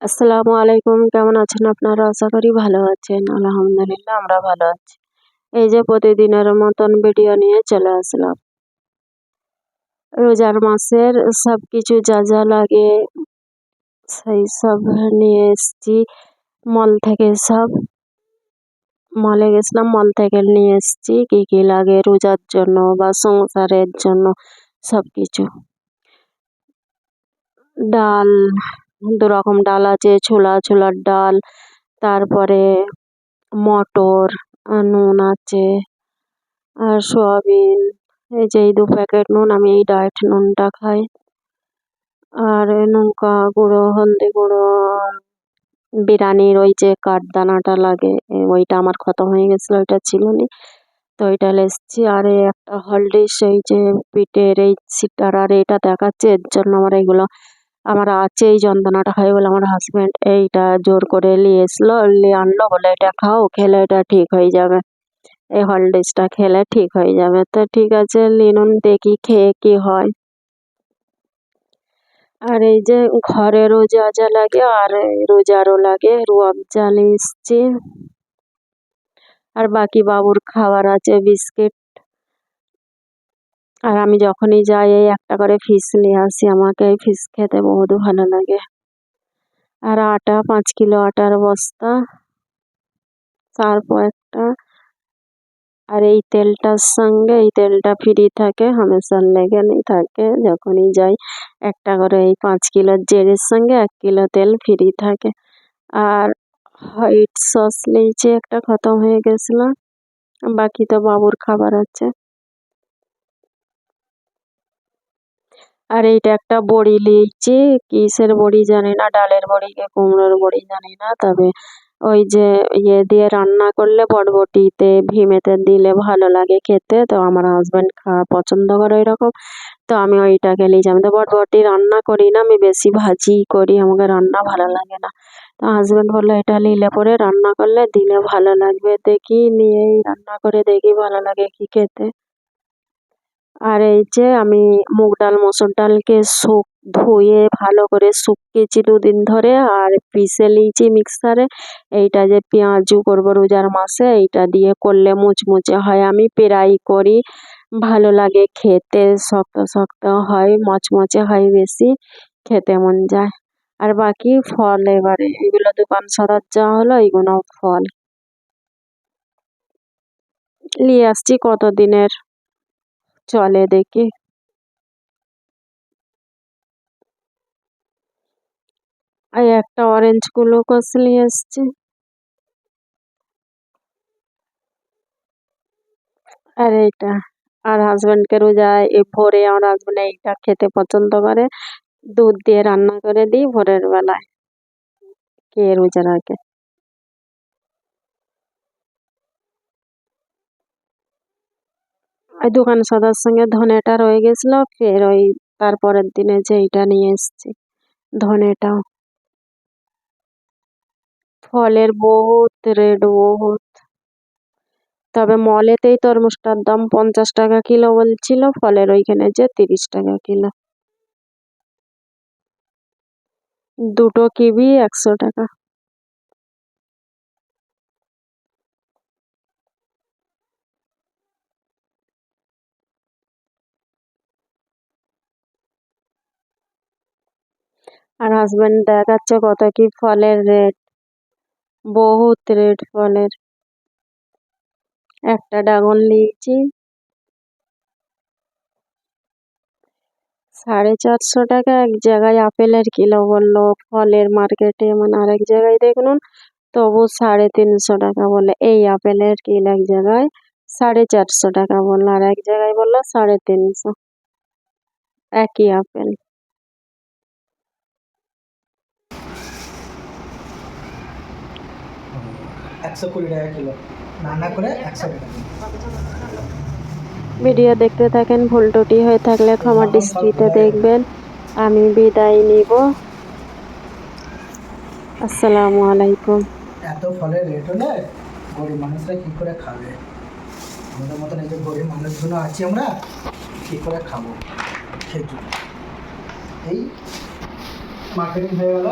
আসসালামু আলাইকুম, কেমন আছেন আপনারা? আশা করি ভালো আছেন। আলহামদুলিল্লাহ আমরা ভালো আছি। এই যে প্রতিদিনের মতন ভিডিও নিয়ে চলে আসলাম। রোজার মাসের সবকিছু যা যা লাগে সেই সব নিয়ে এসছি। মল থেকে সব মলে গেছিলাম, মল থেকে নিয়ে এসছি কি কি লাগে রোজার জন্য বা সংসারের জন্য সবকিছু। ডাল, 2 রকম ডাল আছে, ছোলার ডাল, তারপরে মটর, নুন আছে আর সয়াবিন। এই যে এই 2 প্যাকেট নুন, আমি এই ডায়েট নুনটা খাই। আর লঙ্কা গুঁড়ো, হলদি গুঁড়ো, বিরিয়ানির ওই যে কাঠদানাটা লাগে ওইটা আমার খতম হয়ে গেছিলো, ওইটা ছিল নি, তো ওইটা এসছি। আর এই একটা হলডিস, এই যে পিঠের এই সিটার আর এটা দেখাচ্ছে, এর জন্য আমার এইগুলো আমার আছে। এই যন্ত্রণাটা হয় বলে আমার হাজব্যান্ড এইটা জোর করে নিয়ে এসলো, নিয়ে আনলো, বলে এটা খাও, খেলে এটা ঠিক হয়ে যাবে, এই হরলিক্সটা খেলে ঠিক হয়ে যাবে। তো ঠিক আছে, লিনুন দেখি খেয়ে কি হয়। আর এই যে ঘরেরও যা যা লাগে আর রোজারও লাগে, রুয়াবজা নিয়ে এসছি। আর বাকি বাবুর খাবার আছে, বিস্কিট। আর আমি যখনই যাই এই একটা করে ফিশ নিয়ে আসি, আমাকে এই ফিশ খেতে বহুত ভালো লাগে। আর আটা, 5 কিলো আটার বস্তা, তারপর একটা। আর এই তেলটার সঙ্গে, এই তেলটা ফ্রি থাকে, হামেশার লেগে নেই থাকে, যখনই যাই একটা করে এই 5 কিলোর জেরের সঙ্গে 1 কিলো তেল ফ্রি থাকে। আর হোয়াইট সস নিয়েছি, একটা খতম হয়ে গেছিল, বাকি তো বাবুর খাবার আছে। আর এইটা একটা বড়ি নিয়েছি, কিসের বড়ি জানি না, ডালের বড়ি কি কুমড়োর বড়ি জানি না, তবে ওই যে ইয়ে দিয়ে রান্না করলে বরবটিতে ভিমেতে দিলে ভালো লাগে খেতে, তো আমার হাজব্যান্ড খাওয়া পছন্দ করে ওইরকম, তো আমি ওইটাকে নিয়েছি। আমি তো বরবটি রান্না করি না, আমি বেশি ভাজি করি, আমাকে রান্না ভালো লাগে না। তো হাজব্যান্ড বললো এটা নিলে পরে রান্না করলে দিলে ভালো লাগবে, দেখি নিয়েই রান্না করে দেখি ভালো লাগে কি খেতে। আর এই যে আমি মুগ ডাল মসুর ডালকে ধুয়ে ভালো করে শুকিয়েছি 2 দিন ধরে, আর পিষে নিয়েছি মিক্সারে। এইটা যে পেঁয়াজু করবো রোজার মাসে, এইটা দিয়ে করলে মুচমুচে হয়, আমি প্রায়ই করি, ভালো লাগে খেতে, শক্ত শক্ত হয়, মচমচে হয়, বেশি খেতে মন যায়। আর বাকি ফল, এবারে এগুলো দোকান সরার যা হলো, এইগুলো ফল নিয়ে আসছি, কতদিনের চলে দেখি। এই একটা অরেঞ্জ গ্লুকোজ নিয়ে এসছি। আর এইটা, আর হাজব্যান্ডকে রোজায় ভোরে আমার হাজব্যান্ড এইটা খেতে পছন্দ করে, দুধ দিয়ে রান্না করে দিই ভোরের বেলায়, কে রোজা রাখে। ওই দোকান সদার সঙ্গে ধনেটা রয়ে গেছিল, ফের ওই তারপরের দিনে যে এইটা নিয়ে এসছি, ধনেটাও। ফলের বহুত রেট, বহুত। তবে মলেতেই তরমুজটার দাম 50 টাকা কিলো বলছিল, ফলের ওইখানে যে 30 টাকা কিলো। 2টো কিবি 100 টাকা। আর হাজব্যান্ড দেখাচ্ছে কত কি ফলের রেট, বহুত রেট ফলের। একটা ড্রাগন নিয়েছি 450 টাকা, এক জায়গায় আপেলের কিলো বললো ফলের মার্কেটে, মানে আরেক জায়গায় দেখুন তবু 350 টাকা বলে, এই আপেলের কিলো এক জায়গায় 450 টাকা বললো, আর এক জায়গায় বললো 350, একই আপেল। ভিডিও দেখতে থাকেন, ভুল ত্রুটি হয়ে থাকলে ক্ষমা দৃষ্টিতে দেখবেন। আমি বিদায় নিব, আসসালামু আলাইকুম। এত ফলের রেট হলে গরিব মানুষরা কি করে খাবে? আমাদের মতন এই যে গরিব মানুষগুলো আছি, আমরা কি করে খাবো খেজুর? এই মার্কেটিং হয়ে গেল।